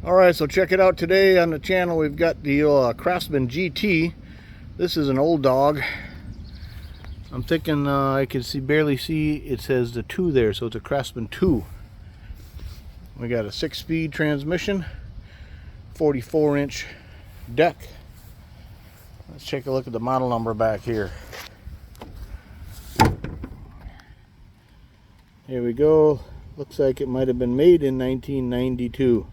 Alright, so check it out. Today on the channel we've got the Craftsman GT. This is an old dog. I'm thinking I can barely see, it says the 2 there, so it's a Craftsman 2. We got a 6-speed transmission, 44-inch deck. Let's take a look at the model number back here. Here we go. Looks like it might have been made in 1992.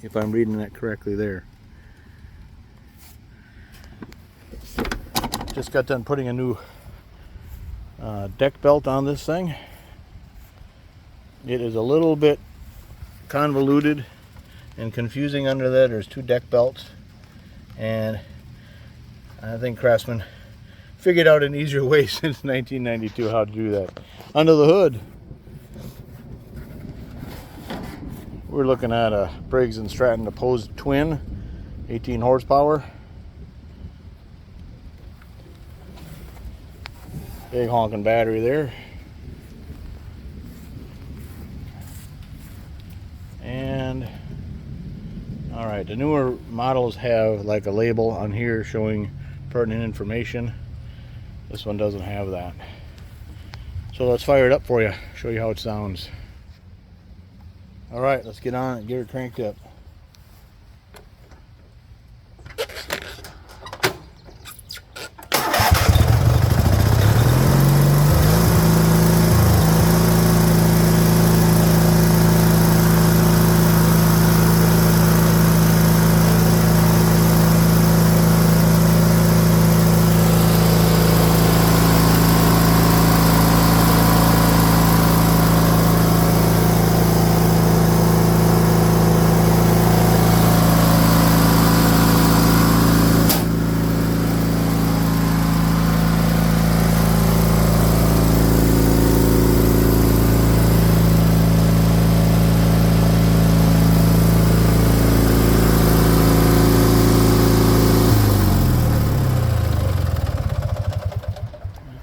If I'm reading that correctly there. Just got done putting a new deck belt on this thing. It is a little bit convoluted and confusing under there. There's 2 deck belts, and I think Craftsman figured out an easier way since 1992 how to do that. Under the hood, we're looking at a Briggs & Stratton opposed twin, 18 horsepower. Big honking battery there. And alright, the newer models have like a label on here showing pertinent information. This one doesn't have that. So let's fire it up for you, show you how it sounds. Alright, let's get on it and get her cranked up.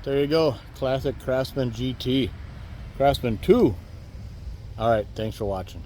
There you go, classic Craftsman GT. Craftsman 2. Alright, thanks for watching.